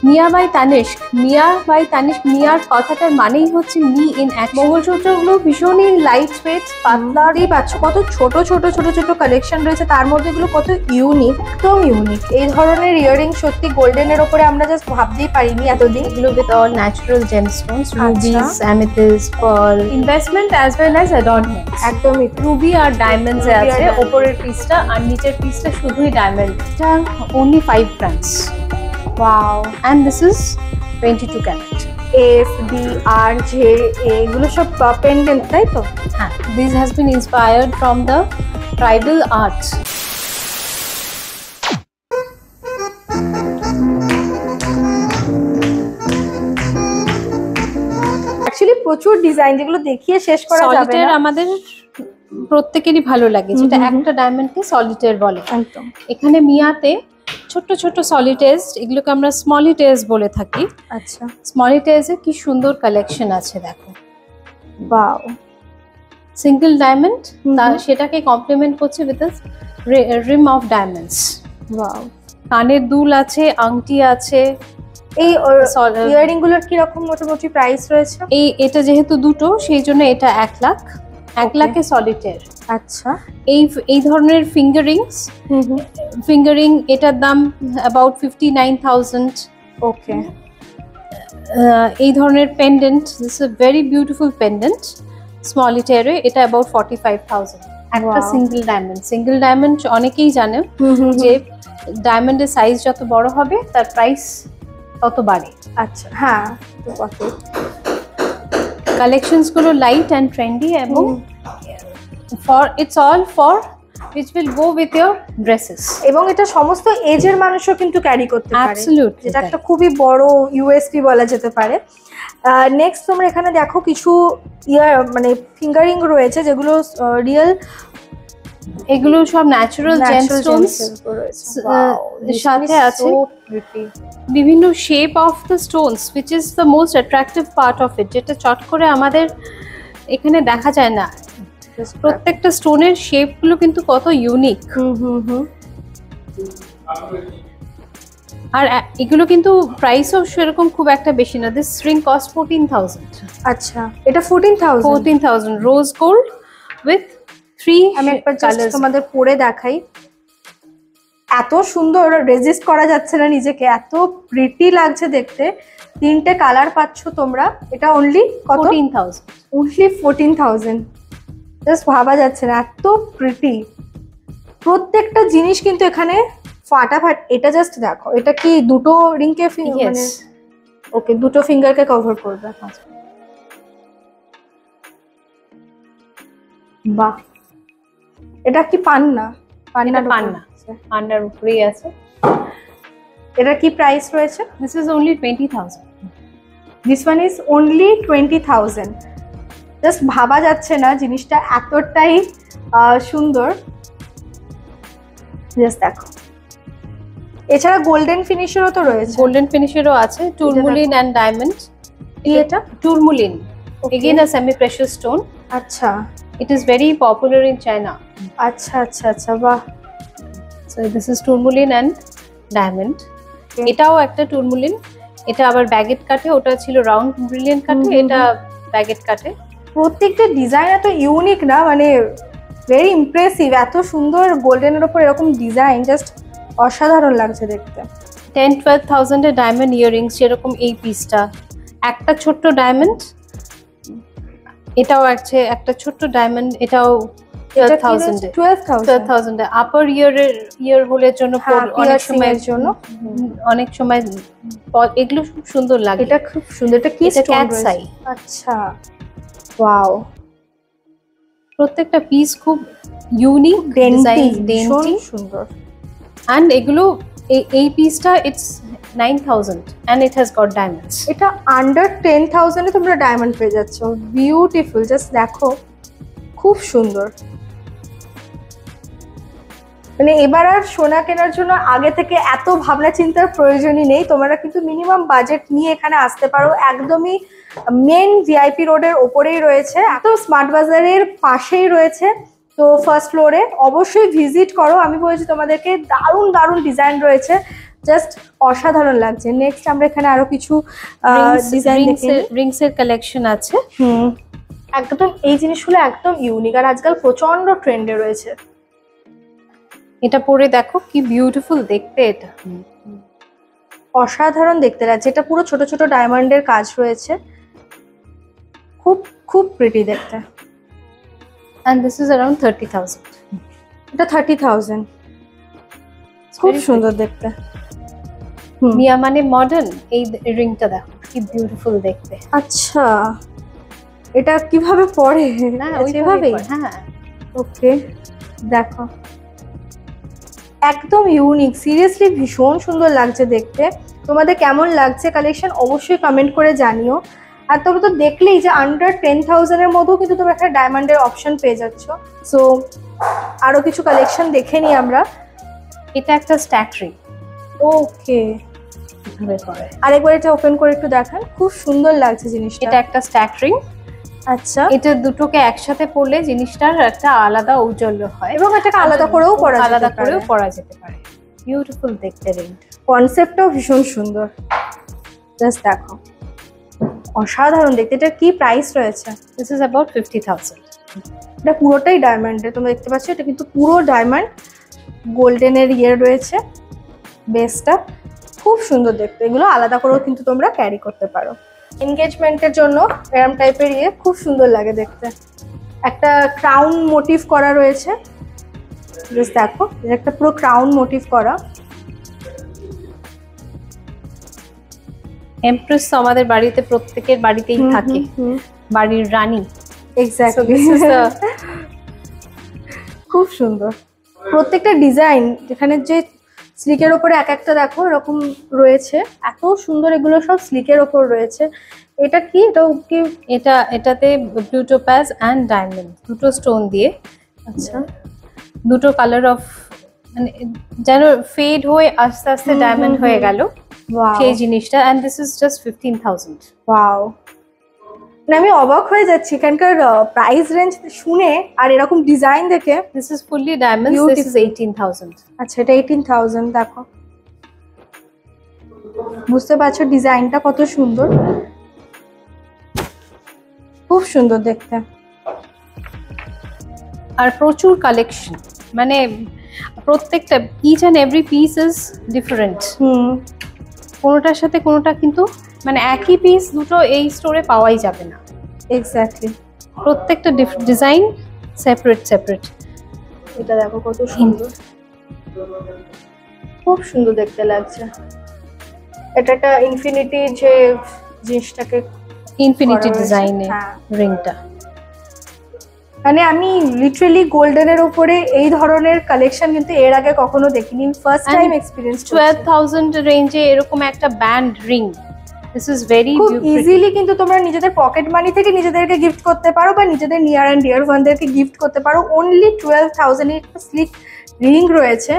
Mia by Tanishq, Mia by Tanishq, মিয়ার কথাটার মানেই হচ্ছে মি ইন এক। মঙ্গলসূত্রগুলো ভীষণই লাইট ওয়েট, পাতলারই পাচ্ছ, কত ছোট ছোট ছোট ছোট কালেকশন রয়েছে, তার মধ্যে এগুলো কত ইউনিক, একদম ইউনিক। এই ধরনের ইয়াররিং সত্যি গোল্ডেনের ওপরে আমরা জাস্ট ভাবতেই পারিনি এতদিন। এগুলো with all natural gemstones, rubies, amethyst, pearl, investment as well as adornment. একদমই রুবি আর ডায়মন্ডস আছে ওপরের পিসটা, আর নিচের পিসটা শুধুই ডায়মন্ড। এটা only 5 grams. Wow. And this is 22 carat. F, D, R, J, A এগুলো সব পেন্ডেন্ট, তাই তো? হ্যাঁ, this has been inspired from the tribal arts. Actually প্রচুর ডিজাইন যেগুলো দেখিয়ে শেষ করা যাবে না। সলিটার আমাদের প্রত্যেকেরই ভালো লাগে, যেটা একটা ডায়মন্ডকে সলিটার বলে। একদম। এখানে মিয়াতে ছোট ছোট সলিটার্স, এগুলোকে আমরা স্মলিটার্স বলে থাকি। আচ্ছা, স্মলিটার্সে কি সুন্দর কালেকশন আছে দেখো। ওয়াও, সিঙ্গেল ডায়মন্ড, সেটাকে কমপ্লিমেন্ট করছে with Rim of diamonds. Wow, কানের দুল আছে, আংটি আছে। এই ইয়াররিং গুলোর কি রকম মোটামুটি প্রাইস রয়েছে? এটা যেহেতু দুটো, সেই জন্য এটা 1 লাখ, 1 লাখে সলিটার। আচ্ছা, এই ধরনের ফিঙ্গারিং এটার দাম অ্যাবাউট 59,000। ওকে, এই ধরনের pendant, this is very beautiful pendant solitaire, এটা অ্যাবাউট 45,000। একটা সিঙ্গেল ডায়মন্ড অনেকেই জানে যে ডায়মন্ডের সাইজ যত বড় হবে তার প্রাইস তত বাড়ে। আচ্ছা, হ্যাঁ, কালেকশনস গুলো লাইট অ্যান্ড ট্রেন্ডি এবং it's all for which will go with your dresses, এবং এটা সমস্ত এজের মানুষও কিন্তু ক্যারি করতে পারে। অ্যাবসলিউটলি, যেটা একটা খুবই বড় ইউএসপি বলা যেতে পারে। নেক্সট তোমরা এখানে দেখো কিছু মানে ফিঙ্গারিং রয়েছে যেগুলো রিয়েল, এগুলো সব ন্যাচারাল জেমস্টোনস সাথে আছে, বিভিন্ন shape of the Stones which is the most attractive part of it, যেটা চট করে আমাদের এখানে দেখা যায় না। প্রত্যেকটা স্টোনের শেপ গুলো কিন্তু কত ইউনিক। আর এগুলো কিন্তু প্রাইসও সেরকম খুব একটা বেশি না। This ring cost 14,000। আচ্ছা, এটা 14,000 রোজ গোল্ড উইথ 3। আমি একবার জাস্ট তোমাদের পরে দেখাই, এত সুন্দর, রেজিস্ট করা যাচ্ছে না নিজেকে, এত প্রিটি লাগছে দেখতে। 3টে কালার পাচ্ছ তোমরা। এটা অনলি কত? 14,000। অনলি 14,000। জাস্ট ভাবা যাচ্ছে না, এত প্রিটি। প্রত্যেকটা জিনিস কিন্তু এখানে ফাটাফাট। এটা জাস্ট দেখো, এটা কি দুটো রিংকে মানে ওকে, দুটো ফিঙ্গারকে কভার করবে। বাহ, এটা কি পান্না? পান্নার উপরেই আছে। এটা কি প্রাইস রয়েছে? This is only 20,000। This one is only 20,000। Just ভাবা যাচ্ছে না, জিনিসটা এতটাই সুন্দর। জাস্ট দেখো, এছাড়া গোল্ডেন ফিনিশেরও তো রয়েছে। গোল্ডেন ফিনিশেরও আছে, টুরমুলিন এন্ড ডায়মন্ড। এটা tourmaline, again a semi precious stone. আচ্ছা, it is very popular in China. আচ্ছা আচ্ছা আচ্ছা, বাহ। So this is tourmaline and diamond. এটাও একটা টুরমুলিন, এটা আবার ব্যাগেট কাটে, ওটা ছিল রাউন্ড ব্রিলিয়ান্ট কাটে, এটা ব্যাগেট কাটে। প্রত্যেকটা ডিজাইন এত ইউনিক না, মানে ভেরি ইমপ্রেসিভ। এত সুন্দর গোল্ডেনের উপর এরকম ডিজাইন, জাস্ট অসাধারণ লাগছে দেখতে। 10-12,000 এর ডায়মন্ড ইয়াররিংস, যেরকম এই পিসটা একটা ছোট্ট ডায়মন্ড, এটাও আছে একটা ছোট্ট ডায়মন্ড, এটাও 12,000 এ। আপার ইয়ার হোলের জন্য, অনেক সময়ের জন্য, অনেক সময় এগুলো খুব সুন্দর লাগে। এটা খুব সুন্দর। এটা কি স্টোন? আচ্ছা, ওয়াও। প্রত্যেকটা পিস খুব ইউনিক ডিজাইন, ডেন্টি, সুন্দর। এন্ড এগুলো এই পিসটা it's 9,000 and it has got diamonds. এটা আন্ডার 10,000 এ তোমরা ডায়মন্ড পেয়ে যাচ্ছ। বিউটিফুল, জাস্ট দেখো, খুব সুন্দর। মানে এবার আর সোনা কেনার জন্য আগে থেকে এত ভাবনা চিন্তার প্রয়োজনই নেই। তোমরা কিন্তু মিনিমাম বাজেট নিয়ে এখানে আসতে পারো। একদমই মেন ভিআইপি রোডের ওপরেই রয়েছে, এত স্মার্ট বাজারের পাশেই রয়েছে। তো ফার্স্ট ফ্লোরে অবশ্যই ভিজিট করো। আমি বলছি তোমাদেরকে দারুণ দারুণ ডিজাইন রয়েছে। জাস্ট অসাধারণ লাগছে। নেক্সট আমরা এখানে আরো কিছু ডিজাইন দেখি, রিংস এর কালেকশন আছে। একদম এই জিনিসগুলো একদম ইউনিক আর আজকাল প্রচন্ড ট্রেন্ডে রয়েছে। এটা পরে দেখো কি বিউটিফুল দেখতে, এটা অসাধারণ দেখতে লাগছে। এটা পুরো ছোট ছোট ডায়মন্ডের কাজ রয়েছে, খুব খুব প্রিটি দেখতে। and this is around 30,000. এটা 30,000, খুব সুন্দর দেখতে। মিয়া মানে মডার্ন। এই রিংটা দেখো কি বিউটিফুল দেখতে। আচ্ছা, এটা কিভাবে পরে? না ওইভাবেই, হ্যাঁ। ওকে, দেখো একদম ইউনিক, সিরিয়াসলি ভীষণ সুন্দর লাগছে দেখতে। তোমাদের কেমন লাগছে কালেকশন অবশ্যই কমেন্ট করে জানিও। আর তোমরা তো দেখলেই যে আন্ডার 10,000 এর মধ্যেও কিন্তু তোমরা একটা ডায়মন্ডের অপশন পেয়ে যাচ্ছ। সো আরো কিছু কালেকশন দেখে নিই আমরা। এটা একটা স্ট্যাক রিং। ওকে, আরেকবার এটা ওপেন করে একটু দেখান, খুব সুন্দর লাগছে জিনিসটা। এটা একটা স্ট্যাক রিং। আচ্ছা, এটা দুটোকে একসাথে পরলে জিনিসটার একটা আলাদা ঔজ্জ্বল্য হয় এবং এটাকে আলাদা করেও পরা যেতে পারে। বিউটিফুল দেখতে রিং, কনসেপ্টটাও ভীষণ সুন্দর। জাস্ট দেখো, অসাধারণ দেখতে। এটা কি প্রাইস রয়েছে? This is about 50,000। এটা পুরোটাই ডায়মন্ডের, তোমরা দেখতে পাচ্ছ এটা কিন্তু পুরো ডায়মন্ড, গোল্ডেনের ইয়ে রয়েছে বেসটা, খুব সুন্দর দেখতে। এগুলো আলাদা করেও কিন্তু তোমরা ক্যারি করতে পারো। এনগেজমেন্টের জন্য এরম টাইপের ইয়ে খুব সুন্দর লাগে দেখতে। একটা ক্রাউন মোটিভ করা রয়েছে, জাস্ট দেখো, এটা একটা পুরো ক্রাউন মোটিভ করা। এমপ্রেস আমাদের বাড়িতে প্রত্যেকের বাড়িতেই থাকে, বাড়ির রানী। এক্স্যাক্টলি, খুব সুন্দর প্রত্যেকটা ডিজাইন। যেখানে যে স্লিকের ওপরে এক একটা দেখো এরকম রয়েছে, এত সুন্দর। এগুলো সব স্লিকের ওপর রয়েছে। এটা কি? এটাতে ব্লু টোপাজ এন্ড ডায়মন্ড দুটো স্টোন দিয়ে, আচ্ছা, দুটো কালার অফ, মানে যেন ফেড হয়ে আস্তে আস্তে ডায়মন্ড হয়ে গেল সেই জিনিসটা। And this is just 15,000। Wow, আমি অবাক হয়ে যাচ্ছি এখানকার প্রাইস রেঞ্জ শুনে আর এরকম ডিজাইন দেখে। This is fully diamond, this is 18,000। আচ্ছা, এটা 18,000। দেখো, বুঝতে পারছো ডিজাইনটা কত সুন্দর, খুব সুন্দর দেখতে। আর প্রচুর কালেকশন, মানে প্রত্যেকটা each and every piece is different. কোনোটার সাথে কোনোটা কিন্তু মানে একই পিস দুটো এই স্টোরে পাওয়াই যাবে না। এক্স্যাক্টলি, প্রত্যেকটা ডিজাইন সেপারেট। এটা দেখো কত সুন্দর, খুব সুন্দর দেখতে লাগছে। এটা একটা ইনফিনিটি যে জিনিসটাকে, ইনফিনিটি ডিজাইনের রিংটা। মানে আমি লিটারালি গোল্ডেনের উপরে এই ধরনের কালেকশন কিন্তু এর আগে কখনো দেখিনি, ফার্স্ট টাইম এক্সপেরিয়েন্স। 12,000 রেঞ্জে এরকম একটা band ring, this is very easily কিন্তু তোমরা নিজেদের পকেট মানি থেকে নিজেদেরকে গিফট করতে পারো বা নিজেদের নিয়ার অ্যান্ড ডিয়ার ওয়ানদেরকে গিফট করতে পারো। অনলি 12,000 এর একটা স্লিক রিং রয়েছে।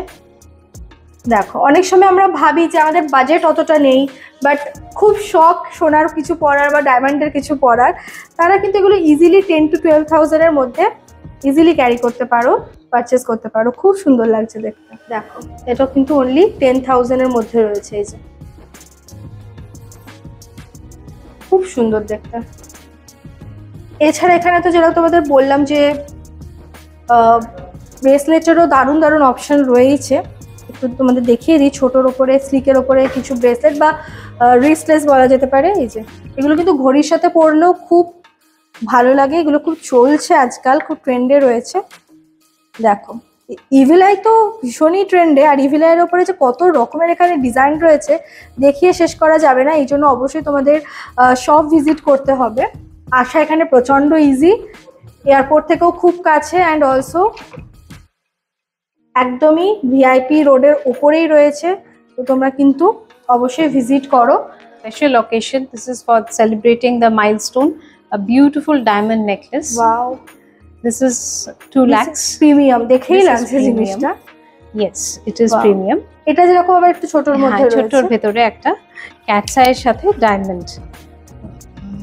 দেখো, অনেক সময় আমরা ভাবি যে আমাদের বাজেট অতটা নেই, বাট খুব শখ সোনার কিছু পরার বা ডায়মন্ডের কিছু পরার, তারা কিন্তু এগুলো ইজিলি 10 to 12,000 এর মধ্যে ইজিলি ক্যারি করতে পারো, পারচেস করতে পারো। খুব সুন্দর লাগছে দেখতে। দেখো, এটা কিন্তু অনলি 10,000 এর মধ্যে রয়েছে। এই যে খুব সুন্দর দেখতে। এছাড়া এখানে তো যেটা তোমাদের বললাম যে ব্রেসলেটেরও দারুণ দারুণ অপশন রয়েছে। একটু তোমাদের দেখিয়ে দিই, ছোটোর ওপরে স্লিকের ওপরে কিছু ব্রেসলেট বা রিস্টলেস বলা যেতে পারে। এই যে এগুলো কিন্তু ঘড়ির সাথে পরলেও খুব ভালো লাগে, এগুলো খুব চলছে আজকাল, খুব ট্রেন্ডে রয়েছে। দেখো, ইভিল আই তো ভীষণই ট্রেন্ডে, আর ইভিল আইয়ের ওপরে যে কত রকমের এখানে ডিজাইন রয়েছে দেখিয়ে শেষ করা যাবে না। এই জন্য অবশ্যই তোমাদের শপ ভিজিট করতে হবে। আসা এখানে প্রচণ্ড ইজি, এয়ারপোর্ট থেকেও খুব কাছে, অ্যান্ড অলসো একদমই ভিআইপি রোডের ওপরেই রয়েছে। তো তোমরা কিন্তু অবশ্যই ভিজিট করো। Special occasion, this is for celebrating the milestone, a beautiful diamond necklace. Wow, this is 2 lakhs। Premium দেখেই লাগছে জিনিসটা। Yes, it is premium. এটা যেরকম আবার একটু ছোটর মধ্যে রয়েছে, ছোটর ভেতরে একটা ক্যাটস আইয়ের সাথে ডায়মন্ড।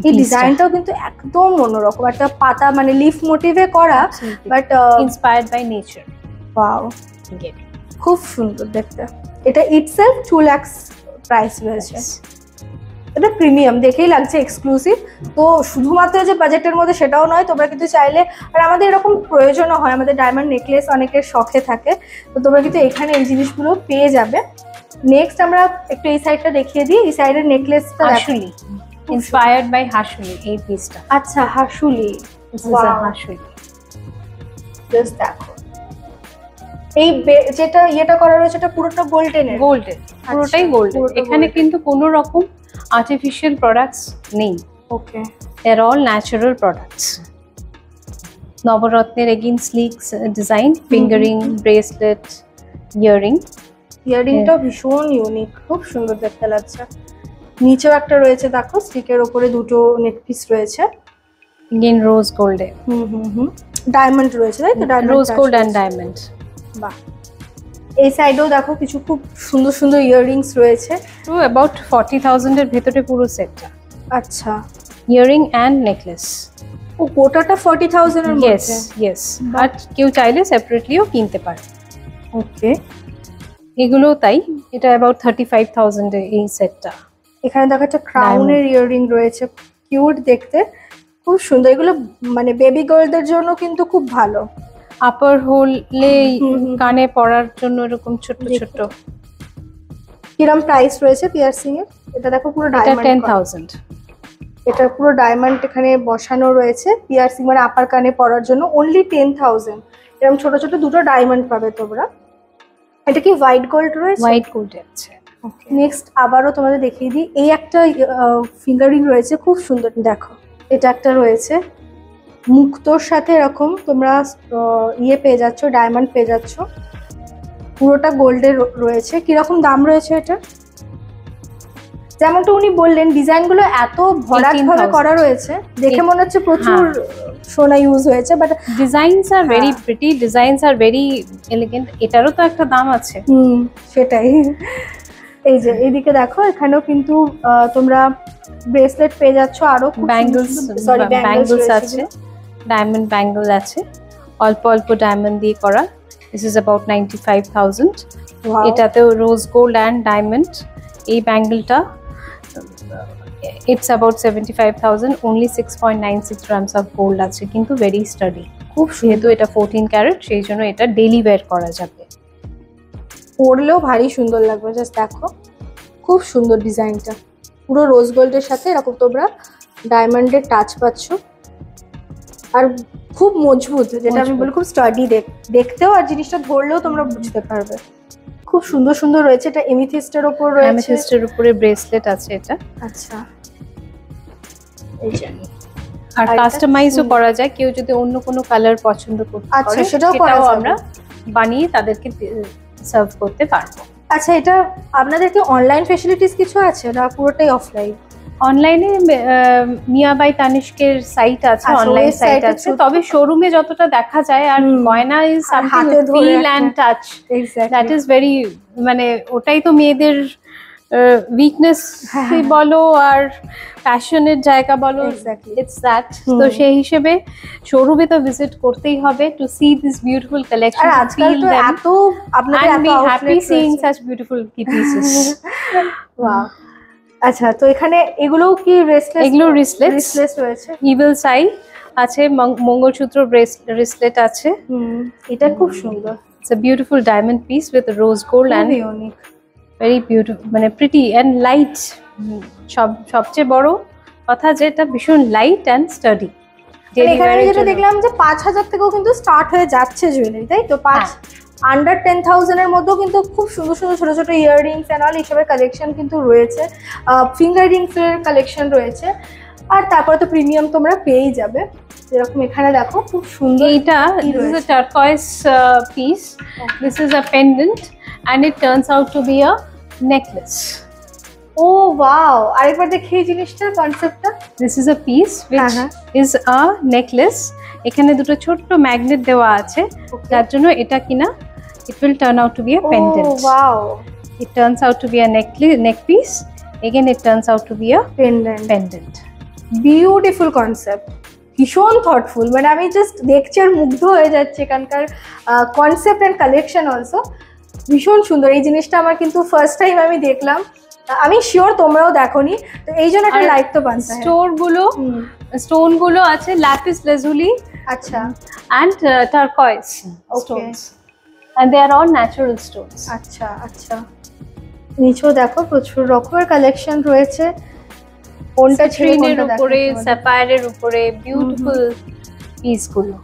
এই ডিজাইনটাও কিন্তু একদম অন্যরকম, একটা পাতা মানে লিফ মোটিভে করা, but inspired by nature. Wow, খুব সুন্দর দেখতে। এটা ইটসেলফ 2 লাখ প্রাইস রয়েছে। এটা প্রিমিয়াম দেখেই লাগছে এক্সক্লুসিভ। তো শুধুমাত্র যে বাজেটের মধ্যে সেটাও নয়, তোমরা কিন্তু চাইলে, আর আমাদের এরকম প্রয়োজনও হয়, আমাদের ডায়মন্ড নেকলেস অনেকের শখে থাকে, তো তোমরা কিন্তু এখানে এই জিনিসগুলো পেয়ে যাবে। নেক্সট আমরা একটু এই সাইডটা দেখিয়ে দিই। এই সাইডের নেকলেসটা হাসুলি, ইন্সপায়ার্ড বাই হাসুলি এই পিসটা। আচ্ছা হাসুলি, হাসুলি জাস্ট দেখো এই যেটা ইয়েটা করা রয়েছে এটা পুরোটা গোল্ডেনের। গোল্ডেন, পুরোটাই গোল্ডেন। এখানে কিন্তু কোনো রকম আর্টিফিশিয়াল প্রোডাক্টস নেই। Okay, they are all natural products. নবরত্নের again sleek design, fingering, bracelet, earring. ইয়ারিংটা ভীষণ ইউনিক, খুব সুন্দর দেখতে লাগছে। নিচেও একটা রয়েছে দেখো, স্টিকের উপরে দুটো নেক পিস রয়েছে। এগেইন রোজ গোল্ডে, ডায়মন্ড রয়েছে, তাই তো? রোজ গোল্ড অ্যান্ড ডায়মন্ড। বাহ, এই সাইডেও দেখো কিছু খুব সুন্দর সুন্দর ইয়াররিংস রয়েছে। তো অ্যাবাউট 40,000 এর ভেতরে পুরো সেটটা। আচ্ছা, ইয়ারিং অ্যান্ড নেকলেস। ও গোটাটা 40,000 এর মধ্যে? ইয়েস। বাট কেউ চাইলে সেপারেটলিও কিনতে পারে। ওকে, এগুলো তাই। এটা অ্যাবাউট 35,000 এর এই সেটটা। এখানে দেখো একটা ক্রাউনের ইয়াররিং রয়েছে, কিউট দেখতে, খুব সুন্দর। এগুলো মানে বেবি গার্লদের জন্য কিন্তু খুব ভালো। আপার হোলে কানে পরার জন্য এরকম ছোট ছোট। কিরম প্রাইস রয়েছে পিয়ারসিং এর? এটা দেখো পুরো ডায়মন্ড। এটা 10,000। এটা পুরো ডায়মন্ড এখানে বসানো রয়েছে। পিয়ারসিং মানে আপার কানে পরার জন্য অনলি 10,000। এরকম ছোট ছোট দুটো ডায়মন্ড পাবে তোমরা। এটা কি হোয়াইট গোল্ড রয়েছে? হোয়াইট গোল্ড আছে। নেক্সট আবারও তোমাদের দেখিয়ে দিই, এই একটা ফিঙ্গারিং রয়েছে, খুব সুন্দর। দেখো এটা একটা রয়েছে মুক্তোর সাথে, এরকম তোমরা ইয়ে পেয়ে যাচ্ছ, ডায়মন্ড পেয়ে যাচ্ছ, পুরোটা গোল্ডের রয়েছে। কিরকম দাম রয়েছে এটা? যেমনটা উনি বললেন, ডিজাইনগুলো এত ভরাট ভাবে করা রয়েছে, দেখে মনে হচ্ছে প্রচুর সোনা ইউজ হয়েছে, but designs are very pretty, designs are very elegant. এটারও তো একটা দাম আছে। সেটাই। এই যে এইদিকে দেখো, এখানেও কিন্তু তোমরা ব্রেসলেট পেয়ে যাচ্ছ, আরো ব্যাঙ্গলস আছে, ডায়মন্ড ব্যাঙ্গল আছে, অল্প অল্প ডায়মন্ড দিয়ে করা। This is about 95,000। এটাতেও রোজ গোল্ড অ্যান্ড ডায়মন্ড। এই ব্যাঙ্গলটা it's about 75,000। Only 6.96 grams of gold আছে, কিন্তু ভেরি স্টাডি। খুব, যেহেতু এটা 14 ক্যারেট, সেই জন্য এটা ডেইলি ওয়্যার করা যাবে। পরলেও ভারী সুন্দর লাগবে। জাস্ট দেখো, খুব সুন্দর ডিজাইনটা, পুরো রোজ গোল্ডের সাথে এরকম তোমরা ডায়মন্ডের টাচ পাচ্ছ, আর খুব মজবুত, যেটা আমি বলি খুব স্টাডি দেখতেও, আর জিনিসটা ধরলেও তোমরা বুঝতে পারবে। খুব সুন্দর সুন্দর রয়েছে। এটা এমিথিস্টের উপর রয়েছে, এমিথিস্টের উপরে ব্রেসলেট আছে এটা। আচ্ছা, এই যে আর কাস্টমাইজও করা যায়, কেউ যদি অন্য কোনো কালার পছন্দ করতে পারে। আচ্ছা, সেটাও আমরা বানিয়ে তাদেরকে সার্ভ করতে পারবো। আচ্ছা, এটা আপনাদের কি অনলাইন ফ্যাসিলিটিস কিছু আছে না পুরোটাই অফলাইন? অনলাইনে মিয়া বাই তানিষ্কের সাইট আছে, অনলাইন সাইট আছে, তবে শোরুমে যতটা দেখা যায়, আর গয়না is something feel and touch, that is very, মানে ওটাই তো মেয়েদের উইকনেস বলো আর প্যাশনের জায়গা বলো, ইটস দ্যাট। তো সেই হিসেবে শোরুমে তো ভিজিট করতেই হবে to see this beautiful collection, আর আজকাল তো এত আপনাদের এত happy seeing such beautiful pieces. Wow. আচ্ছা, তো এখানে এগুলোও কি রিসলেট? এগুলো রিসলেট রয়েছে। ইভিল সাই আছে, মঙ্গলসূত্র রিসলেট আছে। এটা খুব সুন্দর। It's a beautiful diamond piece with rose gold and unique, very beautiful, মানে প্রিটি এন্ড লাইট। সবচেয়ে বড় কথা যে এটা ভীষণ লাইট এন্ড স্টাডি। এখানে যেটা দেখলাম যে 5,000 থেকেও কিন্তু স্টার্ট হয়ে যাচ্ছে জুয়েলারি, তাই তো? আন্ডার 10,000 এর মধ্যেও কিন্তু খুব সুন্দর সুন্দর ছোট ছোট ইয়াররিংস এন্ড অল এইসবের কালেকশন কিন্তু রয়েছে, ফিঙ্গার রিংস এর কালেকশন রয়েছে, আর তারপরে তো প্রিমিয়াম তোমরা পেয়েই যাবে। যেরকম এখানে দেখো খুব সুন্দর, এইটা this is a turquoise piece, this is a pendant and it turns out to be a necklace. ও ওয়াও, আরেকবার দেখি এই জিনিসটার কনসেপ্টটা। This is a piece which is a necklace. এখানে দুটো ছোট্ট ম্যাগনেট দেওয়া আছে, যার জন্য এটা কিনা it will turn out to be a pendant. Oh wow, it turns out to be a neck piece, again it turns out to be a pendant. Beautiful concept, ভীষণ থটফুল, মানে আমি জাস্ট দেখছি আর মুগ্ধ হয়ে যাচ্ছি এখানকার কনসেপ্ট এন্ড কালেকশন অলসো। ভীষণ সুন্দর। এই জিনিসটা আমার কিন্তু ফার্স্ট টাইম আমি দেখলাম, আমি শিওর তোমরাও দেখোনি, তো এই জন্য একটা লাইক তো বানতে হয়। স্টোন গুলো আছে ল্যাপিস লাজুলি, আচ্ছা, and turquoise stones, and they are all natural stones. আচ্ছা আচ্ছা, নিচেও দেখো প্রচুর রকমের কালেকশন রয়েছে, কোনটা ট্রিনের উপরে, স্যাফায়ারের উপরে বিউটিফুল পিস গুলো।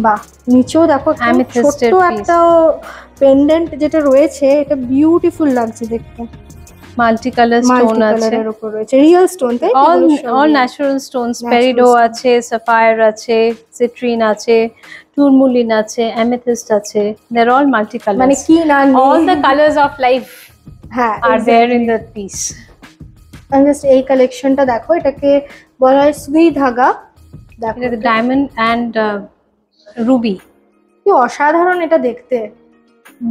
বাহ, নিচেও দেখো ছোট্ট একটা পেন্ডেন্ট যেটা রয়েছে, এটা বিউটিফুল লাগছে দেখতে। মাল্টি কালার স্টোন আছে, এর উপর রয়েছে রিয়েল স্টোন, তাই অল ন্যাচারাল স্টোনস। পেরিডো আছে, স্যাফায়ার আছে, সিট্রিন আছে, টুরমুলিন আছে, অ্যামেথিস্ট আছে। They are all multi colour, মানে কি না, all the colours of life হ্যাঁ are there in that piece. Just এই কালেকশনটা দেখো, এটাকে বলা হয় সুই ধাগা। দেখো এটা ডায়মন্ড এন্ড রুবি, কি অসাধারণ এটা দেখতে,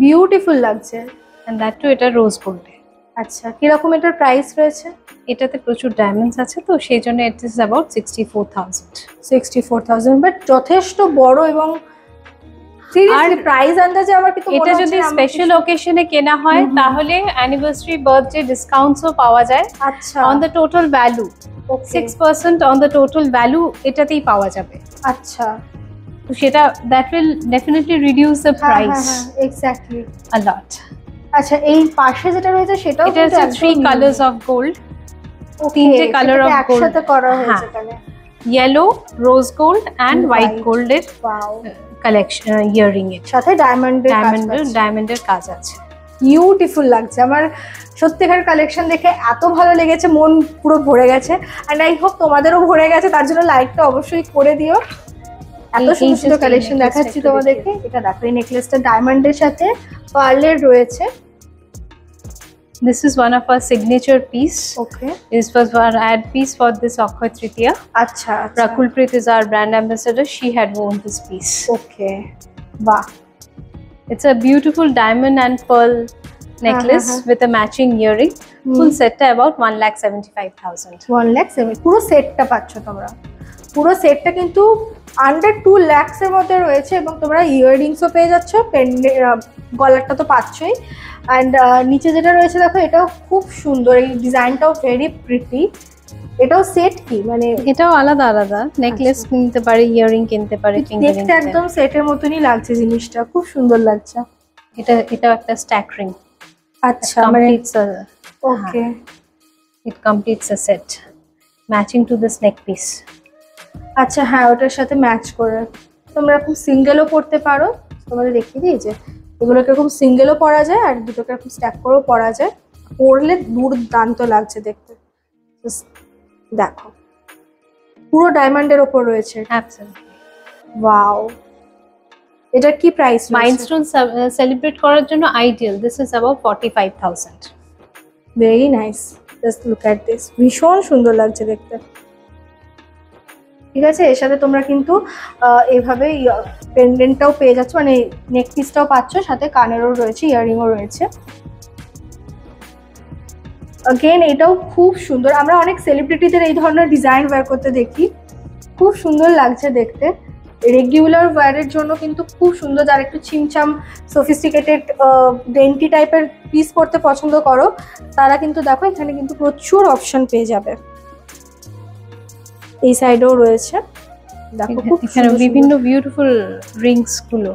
বিউটিফুল লাগছে। এন্ড দ্যাট টু এটা রোজ গোল্ড। আচ্ছা, কিরকম এটার প্রাইস রয়েছে? এটাতে প্রচুর ডায়মন্ডস আছে, তো সেই জন্য ইট ইজ অ্যাবাউট 64,000। 64,000, বাট যথেষ্ট বড়, এবং সিরিয়াসলি প্রাইস আন্দাজে আমার কিন্তু এটা যদি স্পেশাল অকেশনে কেনা হয় তাহলে অ্যানিভার্সারি, বার্থডে ডিসকাউন্টসও পাওয়া যায়। আচ্ছা, on the total value 6% on the total value এটাতেই পাওয়া যাবে। আচ্ছা, তো সেটা that will definitely reduce the price exactly a lot. আচ্ছা, এই পাশে যেটা রয়েছে সেটাও এটা হচ্ছে 3 কালার্স অফ গোল্ড, তিনটে কালার অফ গোল্ড একসাথে করা হয়েছে এখানে, yellow, rose gold and white গোল্ডের কালেকশন, ইয়ারিং এর সাথে ডায়মন্ডের কাজ আছে। বিউটিফুল লাগছে আমার, সত্যিকার কালেকশন দেখে এত ভালো লেগেছে, মন পুরো ভরে গেছে। এন্ড আই হোপ তোমাদেরও ভরে গেছে, তার জন্য লাইকটা অবশ্যই করে দিও। এত সুন্দর সুন্দর কালেকশন দেখাচ্ছি তোমাদেরকে। এটা দেখো, এই নেকলেসটা ডায়মন্ডের সাথে পার্লের রয়েছে। This is one of our signature piece. Okay. This was our ad piece for this Akshaya Tritiya. Acha. Prakulpreet is our brand ambassador. She had worn this piece. Okay. Wow. It's a beautiful diamond and pearl necklace with a matching earring. Full set about 1,75,000. 1,70,000 পুরো সেটটা পাচ্ছ তোমরা। পুরো সেটটা কিন্তু under 2 lakhs এর মধ্যে রয়েছে, এবং তোমরা ইয়াররিংসও পেয়ে যাচ্ছ, গলারটা তো পাচ্ছই। অ্যান্ড নিচে যেটা রয়েছে দেখো, এটাও খুব সুন্দর, এই ডিজাইনটাও ভেরি প্রিটি। এটাও সেট কি মানে এটাও আলাদা আলাদা নেকলেস কিনতে পারে, ইয়াররিং কিনতে পারে, দেখতে একদম সেটের মতনই লাগছে জিনিসটা, খুব সুন্দর লাগছে। এটাও একটা স্ট্যাক রিং। আচ্ছা, মানে okay, it completes a set matching to this neck piece. আচ্ছা, হ্যাঁ, ওটার সাথে ম্যাচ করে তোমরা খুব সিঙ্গেলও পরতে পারো। তোমাদের দেখিয়ে দিই যে এগুলো কিরকম সিঙ্গেলও পরা যায়, আর দুটোকে এরকম স্ট্যাক করেও পরা যায়। পরলে দুর্দান্ত লাগছে দেখতে। দেখো, পুরো ডায়মন্ডের ওপর রয়েছে। ওয়াও, এটার কি প্রাইস? মাইলস্টোন সেলিব্রেট করার জন্য ideal. This is about 45,000। Very nice, just look at this, ভীষণ সুন্দর লাগছে দেখতে। ঠিক আছে, এর সাথে তোমরা কিন্তু এইভাবে পেন্ডেন্টটাও পেয়ে যাচ্ছ, মানে নেক পিসটাও পাচ্ছ, সাথে কানেরও রয়েছে, ইয়াররিংও রয়েছে। अगेन এটাও খুব সুন্দর। আমরা অনেক সেলিব্রিটিদের এই ধরনের ডিজাইন ওয়্যার করতে দেখি, খুব সুন্দর লাগছে দেখতে। রেগুলার ওয়্যারের জন্য কিন্তু খুব সুন্দর। যারা একটু ছিমছাম সফিস্টিকেটেড ডেন্টি টাইপের পিস পরতে পছন্দ করো, তারা কিন্তু দেখো এখানে কিন্তু প্রচুর অপশন পেয়ে যাবে। এই সাইডেও রয়েছে, দেখো এখানে বিভিন্ন বিউটিফুল রিংস গুলো,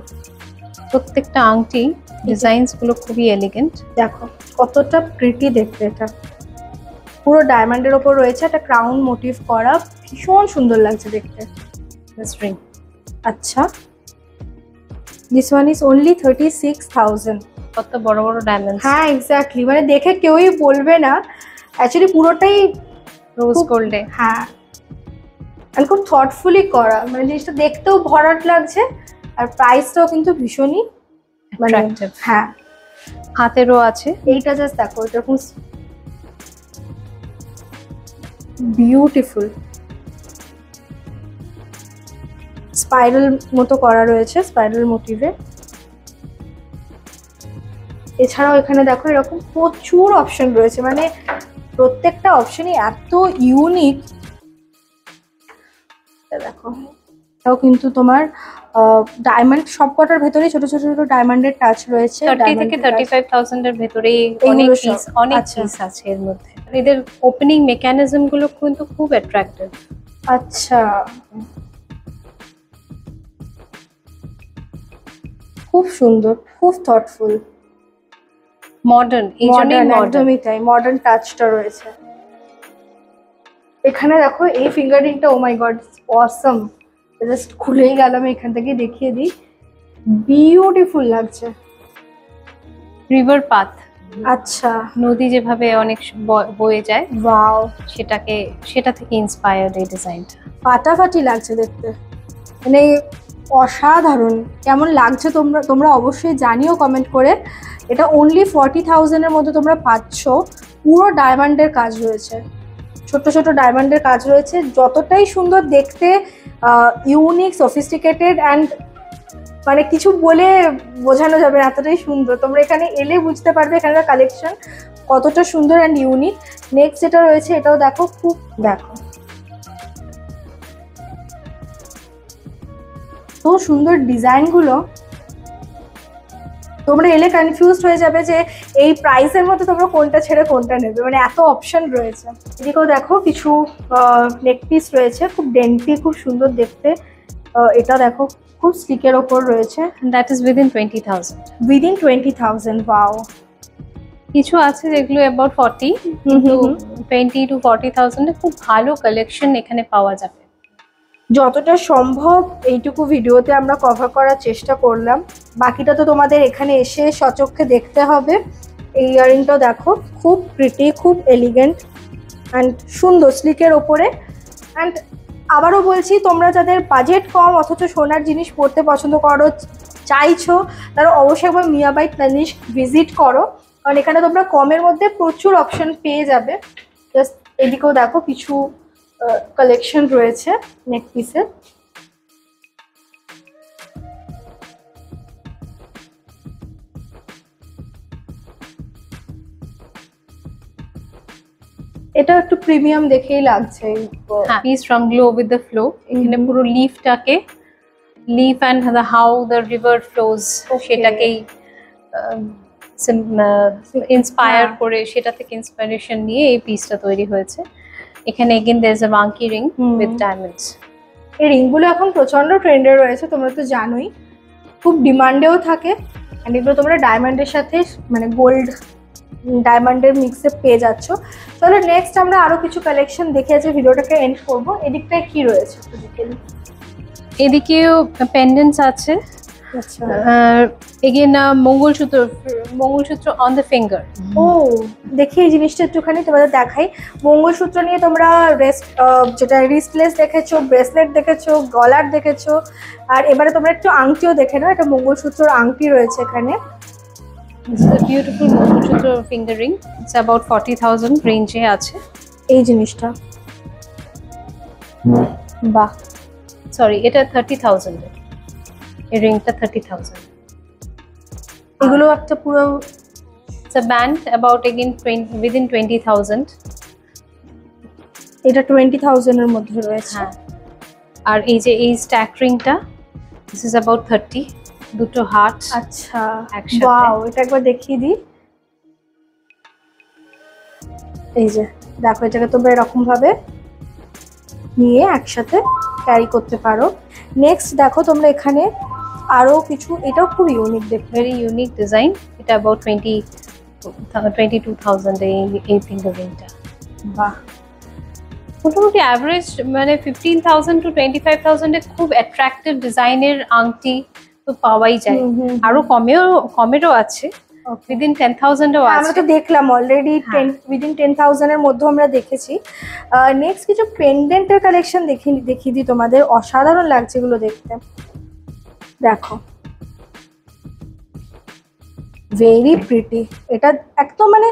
প্রত্যেকটা আংটি ডিজাইনস গুলো খুবই এলিগেন্ট। দেখো কতটা প্রিটি দেখতে, এটা পুরো ডায়মন্ডের ওপর রয়েছে, একটা ক্রাউন মোটিভ করা, ভীষণ সুন্দর লাগছে দেখতে। দিস রিং, আচ্ছা, দিস ওয়ান ইজ অনলি 36,000। কত বড় বড় ডায়মন্ডস। হ্যাঁ, এক্স্যাক্টলি, মানে দেখে কেউই বলবে না, অ্যাকচুয়ালি পুরোটাই রোজ গোল্ডে। হ্যাঁ, আর খুব থটফুলি করা, মানে জিনিসটা দেখতেও ভরাট লাগছে, আর প্রাইসটাও কিন্তু ভীষণই অ্যাট্রাকটিভ। হ্যাঁ, হাতেরও আছে। এইটা জাস্ট দেখো, এরকম বিউটিফুল স্পাইরাল মতো করা রয়েছে, স্পাইরাল মোটিভে। এছাড়াও এখানে দেখো এরকম প্রচুর অপশন রয়েছে, মানে প্রত্যেকটা অপশনই এত ইউনিক। দেখো এটাও কিন্তু তোমার ডায়মন্ড, সবকটার ভেতরেই ছোট ছোট ছোট ডায়মন্ডের টাচ রয়েছে। 30 থেকে 35,000 এর ভেতরেই অনেক পিস, অনেক পিস আছে এর মধ্যে। এদের ওপেনিং মেকানিজম গুলো কিন্তু খুব অ্যাট্রাক্টিভ। আচ্ছা, খুব সুন্দর, খুব থটফুল, মডার্ন, এই জন্যই একদমই তাই, মডার্ন টাচটা রয়েছে এখানে। দেখো এই ফিঙ্গারিংটা, ও মাই গড, অসম। জাস্ট খুলেই গেলাম, এখান থেকে দেখিয়ে দিই, বিউটিফুল লাগছে। রিভার পাথ, আচ্ছা, নদী যেভাবে অনেক বয়ে যায়, ওয়াও, সেটা থেকে ইন্সপায়ার্ড এই ডিজাইনটা। ফাটাফাটি লাগছে দেখতে, মানে অসাধারণ। কেমন লাগছে তোমরা অবশ্যই জানিও কমেন্ট করে। এটা অনলি 40,000 এর মধ্যে তোমরা পাচ্ছ। পুরো ডায়মন্ডের কাজ রয়েছে, ছোট ছোট ডায়মন্ডের কাজ রয়েছে। যতটাই সুন্দর দেখতে, ইউনিক, সফিস্টিকেটেড অ্যান্ড মানে কিছু বলে বোঝানো যাবে না, এতটাই সুন্দর। তোমরা এখানে এলে বুঝতে পারবে এখানকার কালেকশন কতটা সুন্দর অ্যান্ড ইউনিক। নেক্সট যেটা রয়েছে এটাও দেখো, খুব দেখো তো সুন্দর ডিজাইনগুলো। তোমরা এলে কনফিউজড হয়ে যাবে যে এই প্রাইসের মধ্যে তোমরা কোনটা ছেড়ে কোনটা নেবে, মানে এত অপশন রয়েছে। এদিকেও দেখো কিছু নেক পিস রয়েছে, খুব ডেন্টি, খুব সুন্দর দেখতে। এটা দেখো খুব স্লিকের ওপর রয়েছে। That is within 20,000। Within 20,000, wow. কিছু আছে যেগুলো অ্যাবাউট 40, কিন্তু 20 to 40,000 এ খুব ভালো কালেকশন এখানে পাওয়া যাবে। যতটা সম্ভব এইটুকু ভিডিওতে আমরা কভার করার চেষ্টা করলাম, বাকিটা তো তোমাদের এখানে এসে সচক্ষে দেখতে হবে। এই ইয়ারিংটাও দেখো, খুব প্রিটি, খুব এলিগেন্ট অ্যান্ড সুন্দর, স্লিকের ওপরে। অ্যান্ড আবারও বলছি, তোমরা যাদের বাজেট কম অথচ সোনার জিনিস পরতে পছন্দ করো, চাইছো, তারা অবশ্যই একবার মিয়া বাই তানিস্ক ভিজিট করো, কারণ এখানে তোমরা কমের মধ্যে প্রচুর অপশন পেয়ে যাবে। জাস্ট এদিকেও দেখো কিছু কালেকশন রয়েছে নেক পিসের। এটা একটু প্রিমিয়াম দেখেই লাগছে। Piece from glow with the flow, এখানে পুরো লিফটাকে, leaf and the how the river flows, সেটাকেই ইন্সপায়ার করে, সেটা থেকে ইন্সপিরেশন নিয়ে এই পিসটা তৈরি হয়েছে। এখানে again there is a monkey ring with diamonds. এই রিংগুলো এখন প্রচন্ড ট্রেন্ডে রয়েছে, তোমরা তো জানোই, খুব ডিমান্ডেও থাকে। অ্যান্ড এগুলো তোমরা ডায়মন্ডের সাথে, মানে গোল্ড ডায়মন্ডের মিক্সে পেয়ে যাচ্ছ। চলো নেক্সট আমরা আরো কিছু কালেকশন দেখে আছে, ভিডিওটাকে এন্ড করবো। এদিকটায় কি রয়েছে? এদিকেও পেন্ডেন্টস আছে। আচ্ছা, again mangalsutra on the finger. ও দেখি এই জিনিসটা একটুখানি তোমাদের দেখাই। মঙ্গলসূত্র নিয়ে তোমরা যেটা রিস্টলেস দেখেছো, ব্রেসলেট দেখেছো, গলার দেখেছো, আর এবারে তোমরা একটু আংটিও দেখে নাও। এটা মঙ্গলসূত্রর আংটি রয়েছে এখানে। Beautiful mangalsutra finger ring, it's about 40,000 রেঞ্জে আছে এই জিনিসটা। বাহ, সরি, এটা 30,000 এর, এই রিংটা 30,000। এগুলো একটা পুরো it's a band about again within 20,000। এটা 20,000 এর মধ্যে রয়েছে। হ্যাঁ, আর এই যে এই স্ট্যাক রিংটা, this is about 30, দুটো হার্ট। আচ্ছা, একসাথে। ওয়াও, এটা একবার দেখিয়ে দিই। এই যে দেখো, এটাকে তোমরা এরকম ভাবে নিয়ে একসাথে ক্যারি করতে পারো। নেক্সট দেখো তোমরা এখানে আরো কিছু, এটাও খুব ইউনিক দেখতে, ভেরি ইউনিক ডিজাইন। এটা about 22,000 এই ফিঙ্গার রিংটা। বাহ, মোটামুটি অ্যাভারেজ মানে 15,000 to 25,000 এ খুব অ্যাট্রাক্টিভ ডিজাইনের আংটি তো পাওয়াই যায়। আরো কমেরও আছে, উইদিন 10,000 ও আছে। আমরা তো দেখলাম অলরেডি, উইদিন 10,000 এর মধ্যে আমরা দেখেছি। নেক্সট কিছু পেন্ডেন্টের কালেকশন দেখিয়ে দিই তোমাদের। অসাধারণ লাগছে এগুলো দেখতে, দেখো, ভেরি প্রিটি। এটা একদম মানে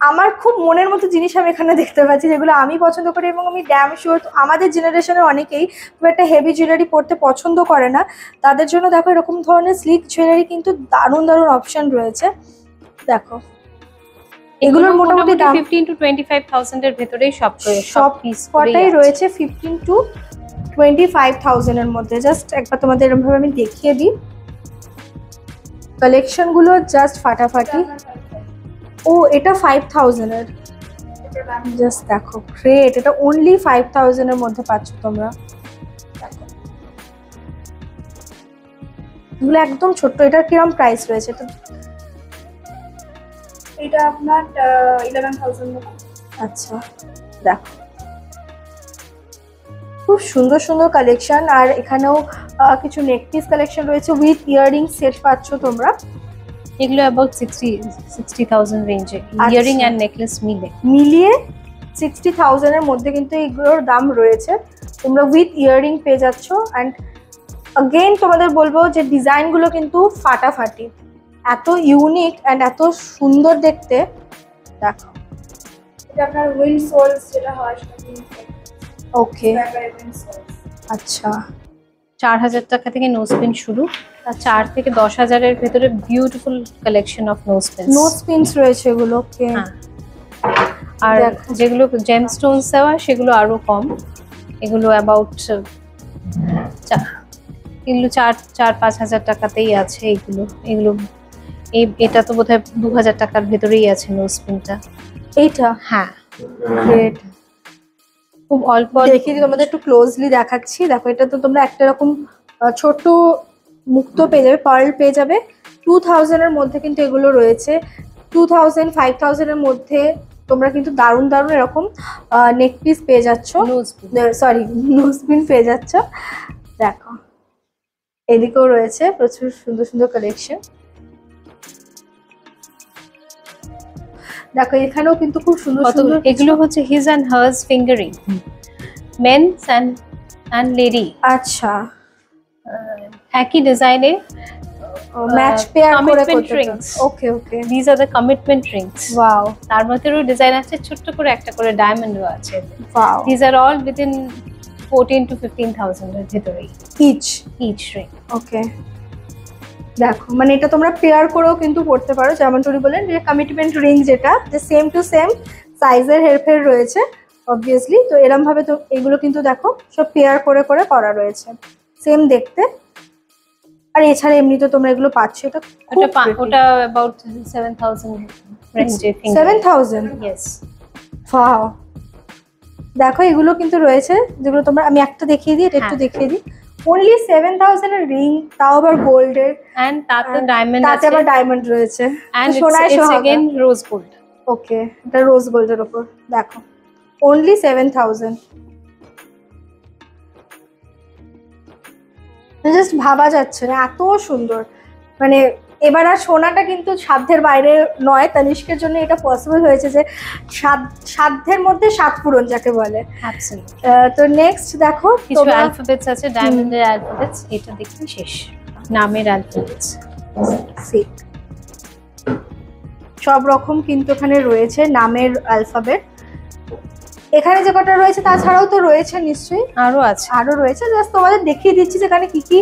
আমার খুব মনের মতো জিনিস আমি এখানে দেখতে পাচ্ছি, যেগুলো আমি পছন্দ করি, এবং আমি ড্যাম শিওর আমাদের জেনারেশনে অনেকেই খুব একটা হেভি জুয়েলারি পরতে পছন্দ করে না, তাদের জন্য দেখো এরকম ধরনের স্লিক জুয়েলারি কিন্তু দারুণ দারুণ অপশন রয়েছে। দেখো এগুলোর মোটামুটি দাম 15 to 25,000 এর ভেতরেই সব পিস কটাই রয়েছে, 15 to 25,000 এর মধ্যে। জাস্ট একবার তোমাদের এরকম ভাবে আমি দেখিয়ে দিই, কালেকশন গুলো জাস্ট ফাটাফাটি। ও এটা 5,000 এর, জাস্ট দেখো গ্রেট, এটা অনলি 5,000 এর মধ্যে পাচ্ছ তোমরা। এগুলো একদম ছোট্ট। এটার কিরকম প্রাইস রয়েছে? এটা আপনার 11,000 মতো। আচ্ছা দেখো খুব সুন্দর সুন্দর কালেকশন। আর এখানেও কিছু নেক পিস কালেকশন রয়েছে উইথ ইয়াররিং সেট পাচ্ছ তোমরা। এগুলো অ্যাবাউট 60,000 রেঞ্জে, ইয়ারিং এন্ড নেকলেস মিলিয়ে 60,000 এর মধ্যে কিন্তু এগুলোর দাম রয়েছে। তোমরা উইথ ইয়াররিং পেয়ে যাচ্ছ। অ্যান্ড अगेन তোমাদের বলবো যে ডিজাইনগুলো কিন্তু ফাটাফাটি, এত ইউনিক অ্যান্ড এত সুন্দর দেখতে। দেখো এটা আপনার উইন্ড সোলস যেটা হয় সেটা ওকে। Wind sols. আচ্ছা 4,000 টাকা থেকে নোজ পিন শুরু, আর 4 থেকে 10,000 এর ভেতরে beautiful collection of nose pins. Nose pins রয়েছে এগুলো। ওকে আর যেগুলো জেম স্টোনস দেওয়া সেগুলো আরো কম। এগুলো অ্যাবাউট এগুলো 4-5,000 টাকাতেই আছে। এগুলো এটা তো বোধহয় 2,000 টাকার ভেতরেই আছে নোজ পিনটা। এইটা হ্যাঁ গ্রেট। খুব অল্প দেখি তোমাদের একটু ক্লোজলি দেখাচ্ছি। দেখো এটা তো তোমরা একটা রকম ছোট মুক্ত পেয়ে যাবে, পার্ল পেয়ে যাবে। 2,000 এর মধ্যে কিন্তু এগুলো রয়েছে। 2,000 5,000 এর মধ্যে তোমরা কিন্তু দারুণ দারুণ এরকম নেক পিস পেয়ে যাচ্ছ, সরি নোজ পিন পেয়ে যাচ্ছ। দেখো এদিকেও রয়েছে প্রচুর সুন্দর সুন্দর কালেকশন। দেখো এখানেও কিন্তু খুব সুন্দর সুন্দর। এগুলো হচ্ছে his and hers fingering, mens and lady. আচ্ছা একই ডিজাইনে ম্যাচ পেয়ার করে commitment করতে। rings. Okay okay this are the commitment rings. Wow তার মধ্যেও ডিজাইন আছে, ছোট্ট করে একটা করে ডায়মন্ডও আছে। Wow this are all within 14 to 15,000 এর ভেতরেই ইচ রিং। ওকে দেখো মানে এটা তোমরা পেয়ার করেও কিন্তু পড়তে পারো। যেমন টুরি বলেন যে কমিটমেন্ট রিং যেটা যে সেম টু সেম সাইজের হেরফের রয়েছে অবভিয়াসলি। তো এরম ভাবে তো এগুলো কিন্তু দেখো সব পেয়ার করে করে করা রয়েছে, সেম দেখতে। আর এছাড়া এমনি তো তোমরা এগুলো পাচ্ছ। এটা ওটা অ্যাবাউট 7,000 রেঞ্জে। 7,000 ইয়েস। ওয়াও দেখো এগুলো কিন্তু রয়েছে যেগুলো তোমরা, আমি একটা দেখিয়ে দিই, এটা একটু দেখিয়ে দিই। অনলি 7,000 এর রিং, তাও আবার গোল্ডের, এন্ড তাতে ডায়মন্ড তাতে আছে, আবার ডায়মন্ড রয়েছে, এন্ড সোনায় ইটস সোহাগা। Again rose gold. ওকে এটা রোজ গোল্ডের উপর। দেখো অনলি 7,000। জাস্ট ভাবা যাচ্ছে না এত সুন্দর। মানে এবার আর সোনাটা কিন্তু সাধ্যের বাইরে নয়, তানিষ্কের জন্য এটা পসিবল হয়েছে যে সাধ্যের মধ্যে সাত পূরণ যাকে বলে। অ্যাবসলিউটলি। তো নেক্সট দেখো কিছু অ্যালফাবেটস আছে, ডায়মন্ডের অ্যালফাবেটস। এটা দেখুন শেষ, নামের অ্যালফাবেটস সব রকম কিন্তু এখানে রয়েছে নামের অ্যালফাবেট। এখানে যে কটা রয়েছে তাছাড়াও তো রয়েছে নিশ্চয়ই, আরো রয়েছে। জাস্ট তোমাদের দেখিয়ে দিচ্ছি যেখানে কি কি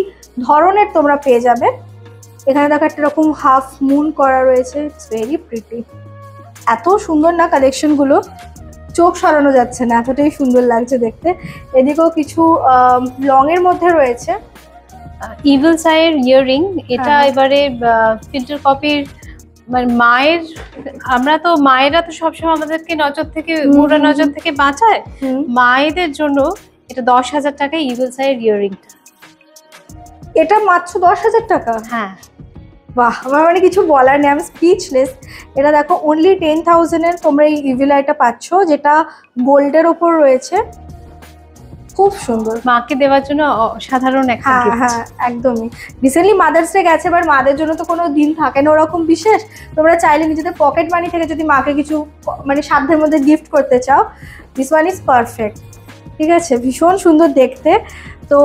ধরনের তোমরা পেয়ে যাবে। এখানে দেখো একটা রকম হাফ মুন করা রয়েছে, ইটস ভেরি প্রিটি। এত সুন্দর না কালেকশন গুলো, চোখ সরানো যাচ্ছে না, এতটাই সুন্দর লাগছে দেখতে। এদিকেও কিছু লং এর মধ্যে রয়েছে ইভিল সাইয়ের ইয়াররিং। এটা এবারে ফিল্টার কপির মানে মায়ের, মায়েরা তো সবসময় আমাদেরকে নজর থেকে বুড়ো নজর থেকে বাঁচায়। মায়েদের জন্য এটা 10,000 টাকা ইভিল সাইয়ের ইয়াররিংটা। এটা মাত্র 10,000 টাকা? হ্যাঁ বাহ, আমার মানে কিছু বলার নেই, আমি স্পিচলেস। এটা দেখো অনলি 10,000 এর তোমরা এই ইভিল আইটা পাচ্ছ, যেটা গোল্ডের ওপর রয়েছে। খুব সুন্দর, মাকে দেওয়ার জন্য সাধারণ একটা গিফট। হ্যাঁ একদমই। রিসেন্টলি মাদার্স ডে গেছে, এবার মাদের জন্য তো কোনো দিন থাকে না ওরকম বিশেষ। তোমরা চাইলে নিজেদের পকেট মানি থেকে যদি মাকে কিছু মানে সাধ্যের মধ্যে গিফট করতে চাও, দিস ওয়ান ইজ পারফেক্ট। ঠিক আছে, ভীষণ সুন্দর দেখতে। তো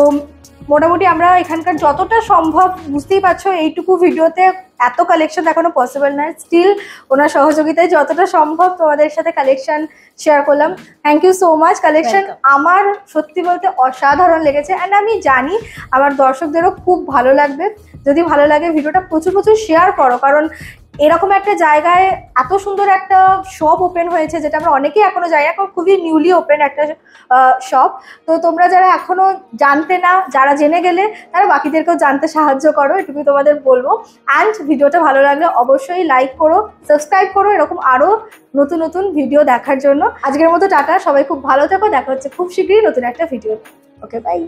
মোটামুটি আমরা এখানকার যতটা সম্ভব, বুঝতেই পারছো এইটুকু ভিডিওতে এত কালেকশন দেখানো পসিবল নয়, স্টিল ওনার সহযোগিতায় যতটা সম্ভব তোমাদের সাথে কালেকশন শেয়ার করলাম। Thank you so much. Collection আমার সত্যি বলতে অসাধারণ লেগেছে, অ্যান্ড আমি জানি আমার দর্শকদেরও খুব ভালো লাগবে। যদি ভালো লাগে ভিডিওটা প্রচুর প্রচুর শেয়ার করো, কারণ এরকম একটা জায়গায় এত সুন্দর একটা শপ ওপেন হয়েছে, যেটা আমরা অনেকেই এখনো জানি না, খুবই নিউলি ওপেন একটা শপ। তো তোমরা যারা এখনো জানতে না, যারা জেনে গেলে তারা বাকিদেরকেও জানতে সাহায্য করো, এটুকুই তোমাদের বলবো। অ্যান্ড ভিডিওটা ভালো লাগলে অবশ্যই লাইক করো, সাবস্ক্রাইব করো এরকম আরো নতুন নতুন ভিডিও দেখার জন্য। আজকের মতো টাটা, সবাই খুব ভালো থেকো, দেখা হচ্ছে খুব শীঘ্রই নতুন একটা ভিডিও। Okay, by.